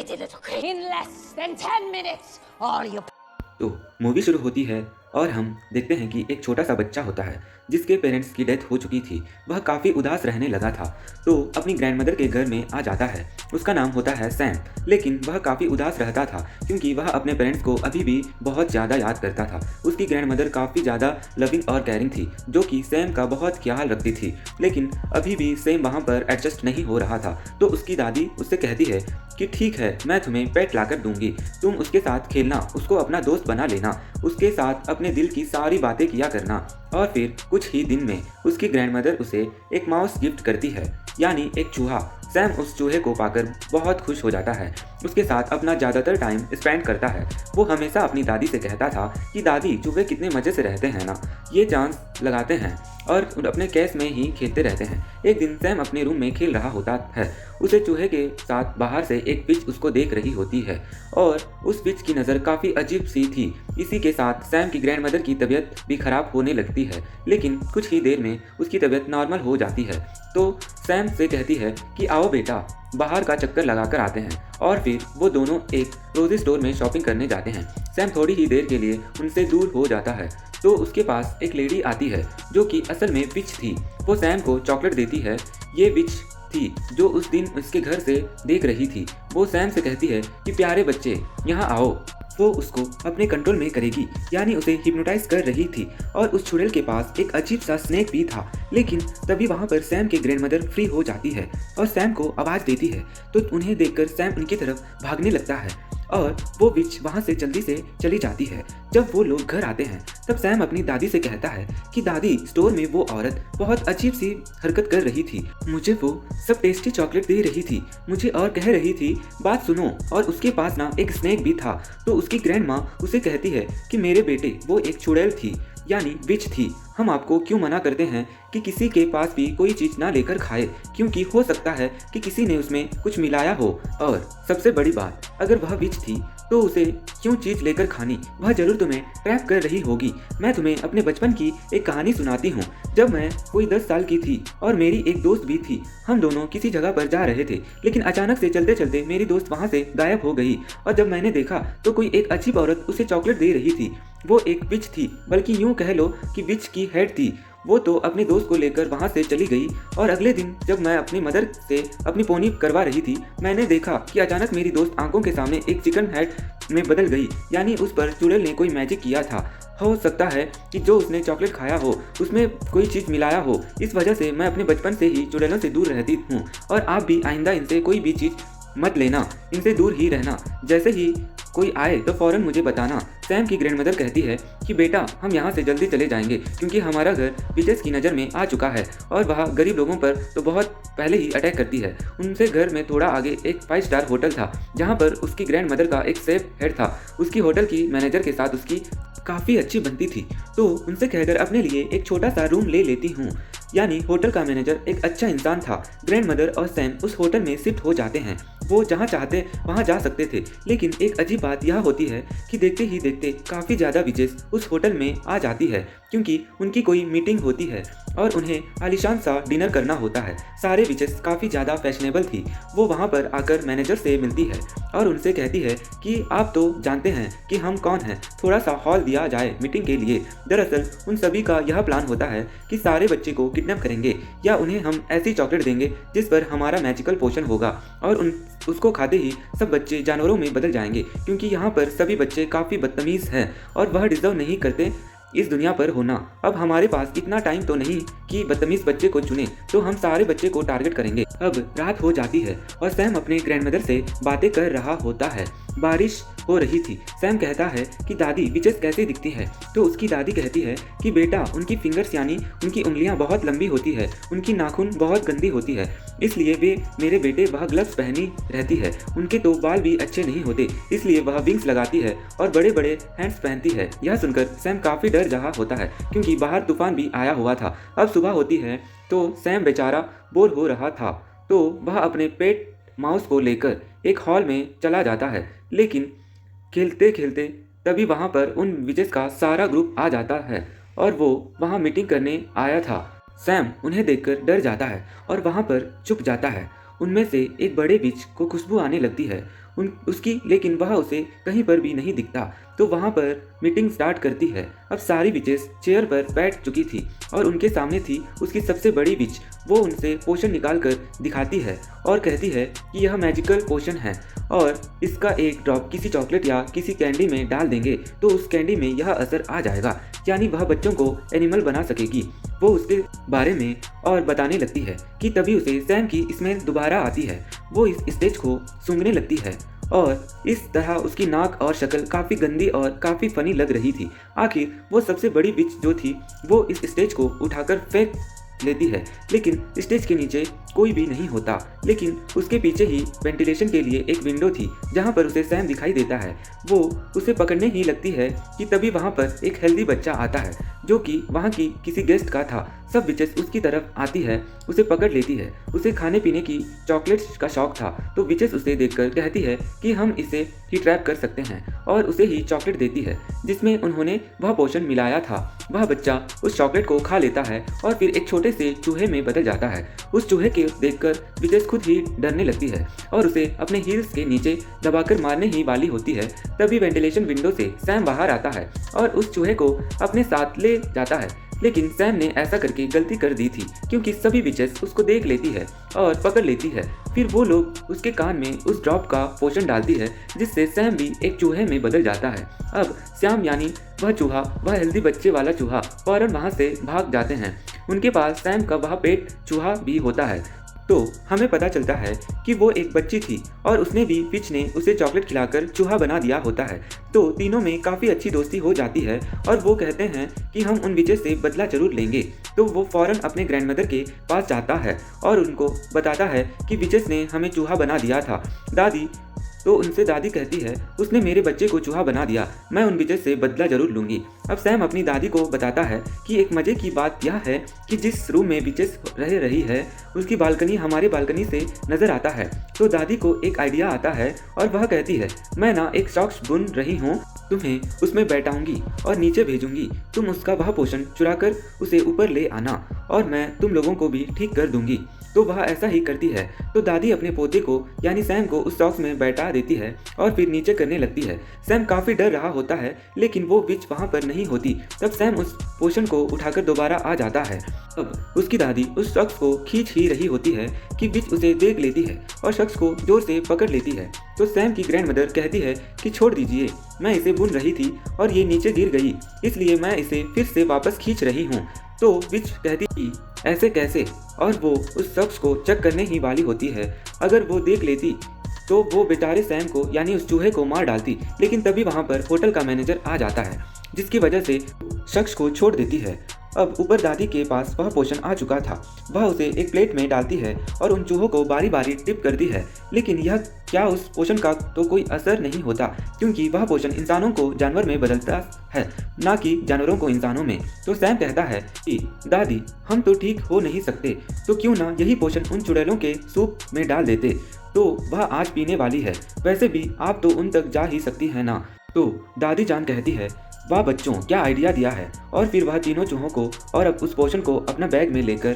pretty little creep. In less than 10 minutes, all you तो movie शुरू होती है और हम देखते हैं कि एक छोटा सा बच्चा होता है जिसके पेरेंट्स की डेथ हो चुकी थी। वह काफ़ी उदास रहने लगा था तो अपनी ग्रैंडमदर के घर में आ जाता है। उसका नाम होता है सैम, लेकिन वह काफ़ी उदास रहता था क्योंकि वह अपने पेरेंट्स को अभी भी बहुत ज़्यादा याद करता था। उसकी ग्रैंडमदर काफ़ी ज़्यादा लविंग और केयरिंग थी जो कि सैम का बहुत ख्याल रखती थी, लेकिन अभी भी सैम वहाँ पर एडजस्ट नहीं हो रहा था। तो उसकी दादी उससे कहती है कि ठीक है, मैं तुम्हें पेट लाकर दूंगी, तुम उसके साथ खेलना, उसको अपना दोस्त बना लेना, उसके साथ अपने दिल की सारी बातें किया करना। और फिर कुछ ही दिन में उसकी ग्रैंडमदर उसे एक माउस गिफ्ट करती है, यानी एक चूहा। सैम उस चूहे को पाकर बहुत खुश हो जाता है, उसके साथ अपना ज़्यादातर टाइम स्पेंड करता है। वो हमेशा अपनी दादी से कहता था कि दादी, चूहे कितने मज़े से रहते हैं ना, ये चांस लगाते हैं और अपने केस में ही खेलते रहते हैं। एक दिन सैम अपने रूम में खेल रहा होता है, उसे चूहे के साथ बाहर से एक फिश उसको देख रही होती है और उस फिश की नज़र काफ़ी अजीब सी थी। इसी के साथ सैम की ग्रैंडमदर की तबीयत भी खराब होने लगती है, लेकिन कुछ ही देर में उसकी तबीयत नॉर्मल हो जाती है। तो सैम से कहती है कि आओ बेटा, बाहर का चक्कर लगाकर आते हैं। और फिर वो दोनों एक रोजी स्टोर में शॉपिंग करने जाते हैं। सैम थोड़ी ही देर के लिए उनसे दूर हो जाता है तो उसके पास एक लेडी आती है जो कि असल में विच थी। वो सैम को चॉकलेट देती है। ये विच थी जो उस दिन उसके घर से देख रही थी। वो सैम से कहती है कि प्यारे बच्चे, यहाँ आओ। वो उसको अपने कंट्रोल में करेगी, यानी उसे हिप्नोटाइज कर रही थी। और उस चुड़ैल के पास एक अजीब सा स्नेक भी था। लेकिन तभी वहाँ पर सैम की ग्रैंडमदर फ्री हो जाती है और सैम को आवाज़ देती है। तो उन्हें देखकर सैम उनकी तरफ भागने लगता है और वो विच वहाँ से जल्दी से चली जाती है। जब वो लोग घर आते हैं तब सैम अपनी दादी से कहता है कि दादी, स्टोर में वो औरत बहुत अजीब सी हरकत कर रही थी, मुझे वो सब टेस्टी चॉकलेट दे रही थी, मुझे और कह रही थी बात सुनो, और उसके पास ना एक स्नेक भी था। तो उसकी ग्रैंड माँ उसे कहती है कि मेरे बेटे, वो एक चुड़ैल थी, यानी विच थी। हम आपको क्यों मना करते हैं कि किसी के पास भी कोई चीज़ ना लेकर खाए, क्योंकि हो सकता है कि किसी ने उसमें कुछ मिलाया हो। और सबसे बड़ी बात, अगर वह विच थी तो उसे क्यों चीज़ लेकर खानी, वह जरूर तुम्हें ट्रैप कर रही होगी। मैं तुम्हें अपने बचपन की एक कहानी सुनाती हूँ। जब मैं कोई 10 साल की थी और मेरी एक दोस्त भी थी, हम दोनों किसी जगह पर जा रहे थे, लेकिन अचानक से चलते चलते मेरी दोस्त वहाँ से गायब हो गई। और जब मैंने देखा तो कोई एक अजीब औरत उसे चॉकलेट दे रही थी। वो एक विच थी, बल्कि यूँ कह लो कि विच की हेड थी। वो तो अपने दोस्त को लेकर वहाँ से चली गई। और अगले दिन जब मैं अपनी मदर से अपनी पोनी करवा रही थी, मैंने देखा कि अचानक मेरी दोस्त आंखों के सामने एक चिकन हेड में बदल गई, यानी उस पर चुड़ैल ने कोई मैजिक किया था। हो सकता है कि जो उसने चॉकलेट खाया हो उसमें कोई चीज़ मिलाया हो। इस वजह से मैं अपने बचपन से ही चुड़ैलों से दूर रहती हूँ और आप भी आइंदा इनसे कोई भी चीज़ मत लेना, इनसे दूर ही रहना। जैसे ही कोई आए तो फ़ौरन मुझे बताना। सैम की ग्रैंडमदर कहती है कि बेटा, हम यहाँ से जल्दी चले जाएंगे क्योंकि हमारा घर विचेस की नज़र में आ चुका है और वह गरीब लोगों पर तो बहुत पहले ही अटैक करती है। उनसे घर में थोड़ा आगे एक 5 स्टार होटल था जहाँ पर उसकी ग्रैंडमदर का एक सेफ हेड था। उसकी होटल की मैनेजर के साथ उसकी काफ़ी अच्छी बनती थी, तो उनसे कहकर अपने लिए एक छोटा सा रूम ले लेती हूँ। यानी होटल का मैनेजर एक अच्छा इंसान था। ग्रैंडमदर और सैम उस होटल में शिफ्ट हो जाते हैं। वो जहाँ चाहते वहाँ जा सकते थे, लेकिन एक अजीब बात यह होती है कि देखते ही देखते काफ़ी ज़्यादा विचेस उस होटल में आ जाती है, क्योंकि उनकी कोई मीटिंग होती है और उन्हें आलीशान सा डिनर करना होता है। सारे विचेस काफ़ी ज़्यादा फैशनेबल थी। वो वहाँ पर आकर मैनेजर से मिलती है और उनसे कहती है कि आप तो जानते हैं कि हम कौन हैं, थोड़ा सा हॉल दिया जाए मीटिंग के लिए। दरअसल उन सभी का यह प्लान होता है कि सारे बच्चे को किडनैप करेंगे या उन्हें हम ऐसी चॉकलेट देंगे जिस पर हमारा मैजिकल पोशन होगा और उसको खाते ही सब बच्चे जानवरों में बदल जाएंगे, क्योंकि यहाँ पर सभी बच्चे काफ़ी बदतमीज़ हैं और वह डिज़र्व नहीं करते इस दुनिया पर होना। अब हमारे पास इतना टाइम तो नहीं कि बदतमीज़ बच्चे को चुने, तो हम सारे बच्चे को टारगेट करेंगे। अब रात हो जाती है और सैम अपने ग्रैंडमदर से बातें कर रहा होता है। बारिश हो रही थी। सैम कहता है कि दादी, विचेस कैसे दिखती है? तो उसकी दादी कहती है कि बेटा, उनकी फिंगर्स यानी उनकी उंगलियां बहुत लंबी होती है, उनकी नाखून बहुत गंदी होती है, इसलिए वे मेरे बेटे वह ग्लव्स पहनी रहती है। उनके तो बाल भी अच्छे नहीं होते, इसलिए वह विंग्स लगाती है और बड़े बड़े हैंड्स पहनती है। यह सुनकर सैम काफ़ी डर रहा होता है क्योंकि बाहर तूफान भी आया हुआ था। अब सुबह होती है तो सैम बेचारा बोर हो रहा था, तो वह अपने पेट माउस को लेकर एक हॉल में चला जाता है। लेकिन खेलते खेलते तभी वहाँ पर उन विचेस का सारा ग्रुप आ जाता है और वो वहाँ मीटिंग करने आया था। सैम उन्हें देखकर डर जाता है और वहाँ पर चुप जाता है। उनमें से एक बड़े विच को खुशबू आने लगती है। उसकी, लेकिन वह उसे कहीं पर भी नहीं दिखता। तो वहाँ पर मीटिंग स्टार्ट करती है। अब सारी विचेस चेयर पर बैठ चुकी थी और उनके सामने थी उसकी सबसे बड़ी विच। वो उनसे पोशन निकाल कर दिखाती है और कहती है कि यह मैजिकल पोशन है और इसका एक ड्रॉप किसी चॉकलेट या किसी कैंडी में डाल देंगे तो उस कैंडी में यह असर आ जाएगा, यानी वह बच्चों को एनिमल बना सकेगी। वो उसके बारे में और बताने लगती है कि तभी उसे सैम की स्मेल दोबारा आती है। वो इस स्टेज को सूंघने लगती है और इस तरह उसकी नाक और शक्ल काफ़ी गंदी और काफ़ी फनी लग रही थी। आखिर वो सबसे बड़ी विच जो थी वो इस स्टेज को उठाकर फेंक लेती है, लेकिन स्टेज के नीचे कोई भी नहीं होता। लेकिन उसके पीछे ही वेंटिलेशन के लिए एक विंडो थी जहाँ पर उसे सैम दिखाई देता है। वो उसे पकड़ने ही लगती है कि तभी वहाँ पर एक हेल्दी बच्चा आता है जो कि वहाँ की किसी गेस्ट का था। सब विचेस उसकी तरफ आती है, उसे पकड़ लेती है। उसे खाने पीने की चॉकलेट्स का शौक था तो विचेस उसे देखकर कहती है कि हम इसे ही ट्रैप कर सकते हैं और उसे ही चॉकलेट देती है जिसमें उन्होंने वह पोशन मिलाया था। वह बच्चा उस चॉकलेट को खा लेता है और फिर एक छोटे से चूहे में बदल जाता है। उस चूहे के देखकर विचेस खुद ही डरने लगती है और उसे अपने हील्स के नीचे दबाकर मारने ही वाली होती है। तभी वेंटिलेशन विंडो से सैम बाहर आता है और उस चूहे को अपने साथ ले जाता है, लेकिन सैम ने ऐसा करके गलती कर दी थी क्योंकि सभी विचेस उसको देख लेती है और पकड़ लेती है। फिर वो लोग उसके कान में उस ड्रॉप का पोशन डालती है जिससे सैम भी एक चूहे में बदल जाता है। अब श्याम यानी वह चूहा, वह हेल्दी बच्चे वाला चूहा फौरन वहाँ से भाग जाते हैं। उनके पास सैम का वह पेट चूहा भी होता है। तो हमें पता चलता है कि वो एक बच्ची थी और उसने भी फिच ने उसे चॉकलेट खिलाकर चूहा बना दिया होता है। तो तीनों में काफ़ी अच्छी दोस्ती हो जाती है और वो कहते हैं कि हम उन विचेस से बदला जरूर लेंगे। तो वो फौरन अपने ग्रैंडमदर के पास जाता है और उनको बताता है कि विचेस ने हमें चूहा बना दिया था दादी। तो उनसे दादी कहती है उसने मेरे बच्चे को चूहा बना दिया, मैं उन विचेस से बदला जरूर लूंगी। अब सैम अपनी दादी को बताता है कि एक मजे की बात यह है कि जिस रूम में विचेस रह रही है उसकी बालकनी हमारे बालकनी से नजर आता है। तो दादी को एक आइडिया आता है और वह कहती है मैं ना एक सॉक्स बुन रही हूँ, तुम्हें उसमें बैठाऊंगी और नीचे भेजूंगी। तुम उसका वह पोषण चुराकर उसे ऊपर ले आना और मैं तुम लोगों को भी ठीक कर दूंगी। तो वह ऐसा ही करती है। तो दादी अपने पोते को यानी सैम को उस सॉक्स में बैठा देती है और फिर नीचे करने लगती है। सैम काफ़ी डर रहा होता है लेकिन वो विच वहाँ पर नहीं होती। तब सैम उस पोषण को उठाकर दोबारा आ जाता है। अब उसकी दादी उस शख्स को खींच ही रही होती है कि विच उसे देख लेती है और शख्स को जोर से पकड़ लेती है। तो सैम की ग्रैंडमदर कहती है कि छोड़ दीजिए, मैं इसे बुन रही थी और ये नीचे गिर गई, इसलिए मैं इसे फिर से वापस खींच रही हूँ। तो विच कहती कि ऐसे कैसे, और वो उस शख्स को चेक करने ही वाली होती है। अगर वो देख लेती तो वो बेचारे सैम को यानी उस चूहे को मार डालती, लेकिन तभी वहाँ पर होटल का मैनेजर आ जाता है जिसकी वजह से शख्स को छोड़ देती है। अब ऊपर दादी के पास वह पोषण आ चुका था। वह उसे एक प्लेट में डालती है और उन चूहों को बारी बारी टिप करती है, लेकिन यह क्या उस पोषण का तो कोई असर नहीं होता क्योंकि वह पोषण इंसानों को जानवर में बदलता है, ना कि जानवरों को इंसानों में। तो सैम कहता है कि दादी हम तो ठीक हो नहीं सकते, तो क्यों ना यही पोषण उन चुड़ैलों के सूप में डाल देते, तो वह आज पीने वाली है, वैसे भी आप तो उन तक जा ही सकती है ना। तो दादी जान कहती है वाह बच्चों क्या आइडिया दिया है, और फिर वह तीनों चूहों को और अब उस पोषण को अपना बैग में लेकर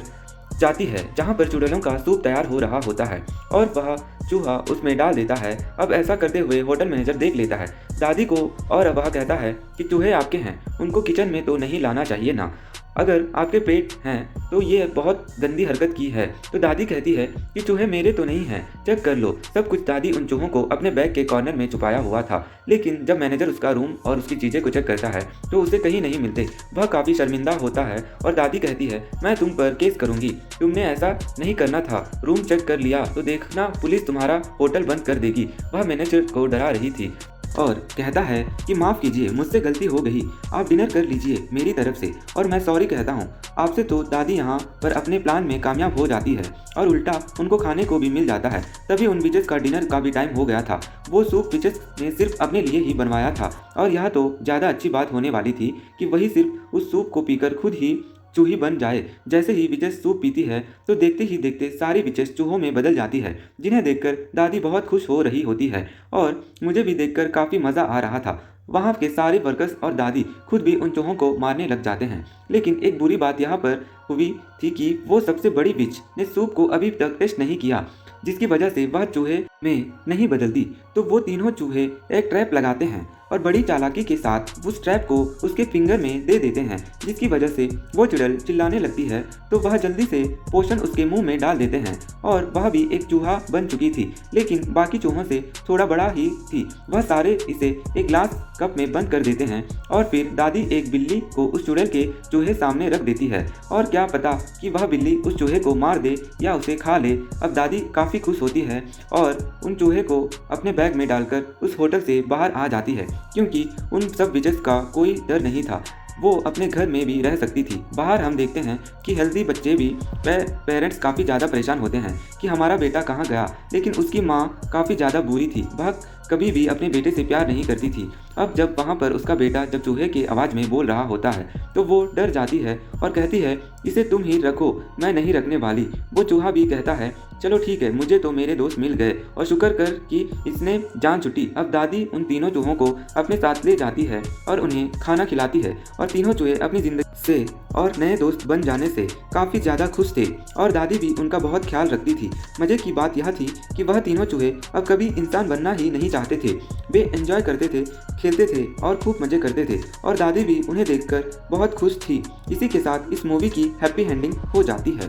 जाती है जहाँ पर चुड़ैलों का सूप तैयार हो रहा होता है और वह चूहा उसमें डाल देता है। अब ऐसा करते हुए होटल मैनेजर देख लेता है दादी को और अब वह कहता है कि चूहे आपके हैं, उनको किचन में तो नहीं लाना चाहिए ना, अगर आपके पेट हैं तो ये बहुत गंदी हरकत की है। तो दादी कहती है कि चूहे मेरे तो नहीं हैं, चेक कर लो सब कुछ। दादी उन चूहों को अपने बैग के कॉर्नर में छुपाया हुआ था, लेकिन जब मैनेजर उसका रूम और उसकी चीज़ें को चेक करता है तो उसे कहीं नहीं मिलते। वह काफ़ी शर्मिंदा होता है और दादी कहती है मैं तुम पर केस करूँगी, तुमने ऐसा नहीं करना था, रूम चेक कर लिया तो देखना पुलिस तुम्हारा होटल बंद कर देगी। वह मैनेजर को डरा रही थी और कहता है कि माफ़ कीजिए मुझसे गलती हो गई, आप डिनर कर लीजिए मेरी तरफ से और मैं सॉरी कहता हूँ आपसे। तो दादी यहाँ पर अपने प्लान में कामयाब हो जाती है और उल्टा उनको खाने को भी मिल जाता है। तभी उन विचेस का डिनर का भी टाइम हो गया था। वो सूप विचेस ने सिर्फ अपने लिए ही बनवाया था और यह तो ज़्यादा अच्छी बात होने वाली थी कि वही सिर्फ उस सूप को पीकर खुद ही चूही बन जाए। जैसे ही विचेस सूप पीती है तो देखते ही देखते सारी विचेस चूहों में बदल जाती है, जिन्हें देखकर दादी बहुत खुश हो रही होती है और मुझे भी देखकर काफ़ी मज़ा आ रहा था। वहाँ के सारे वर्कर्स और दादी खुद भी उन चूहों को मारने लग जाते हैं, लेकिन एक बुरी बात यहाँ पर हुई थी कि वो सबसे बड़ी विच ने सूप को अभी तक टेस्ट नहीं किया। जिसकी वजह से वह चूहे में नहीं बदलती। तो वो तीनों चूहे एक ट्रैप लगाते हैं और बड़ी चालाकी के साथ उस ट्रैप को उसके फिंगर में दे देते हैं, जिसकी वजह से वो चुड़ैल चिल्लाने लगती है। तो वह जल्दी से पोषण उसके मुंह में डाल देते हैं और वह भी एक चूहा बन चुकी थी, लेकिन बाकी चूहों से थोड़ा बड़ा ही थी। वह सारे इसे एक ग्लास कप में बंद कर देते हैं और फिर दादी एक बिल्ली को उस चुड़ैल के चूहे सामने रख देती है और क्या पता कि वह बिल्ली उस चूहे को मार दे या उसे खा ले। अब दादी काफ़ी खुश होती है और उन चूहे को अपने बैग में डालकर उस होटल से बाहर आ जाती है, क्योंकि उन सब विचेस का कोई डर नहीं था। वो अपने घर में भी रह सकती थी। बाहर हम देखते हैं कि हेल्दी बच्चे भी पेरेंट्स काफ़ी ज़्यादा परेशान होते हैं कि हमारा बेटा कहाँ गया, लेकिन उसकी माँ काफ़ी ज़्यादा बुरी थी। वह कभी भी अपने बेटे से प्यार नहीं करती थी। अब जब वहाँ पर उसका बेटा जब चूहे की आवाज़ में बोल रहा होता है तो वो डर जाती है और कहती है, इसे तुम ही रखो, मैं नहीं रखने वाली। वो चूहा भी कहता है, चलो ठीक है, मुझे तो मेरे दोस्त मिल गए और शुक्र कर कि इसने जान छुट्टी। अब दादी उन तीनों चूहों को अपने साथ ले जाती है और उन्हें खाना खिलाती है और तीनों चूहे अपनी ज़िंदगी से और नए दोस्त बन जाने से काफ़ी ज़्यादा खुश थे और दादी भी उनका बहुत ख्याल रखती थी। मज़े की बात यह थी कि वह तीनों चूहे अब कभी इंसान बनना ही नहीं चाहते थे। वे एंजॉय करते थे, खेलते थे और खूब मज़े करते थे और दादी भी उन्हें देखकर बहुत खुश थी। इसी के साथ इस मूवी की हैप्पी एंडिंग हो जाती है।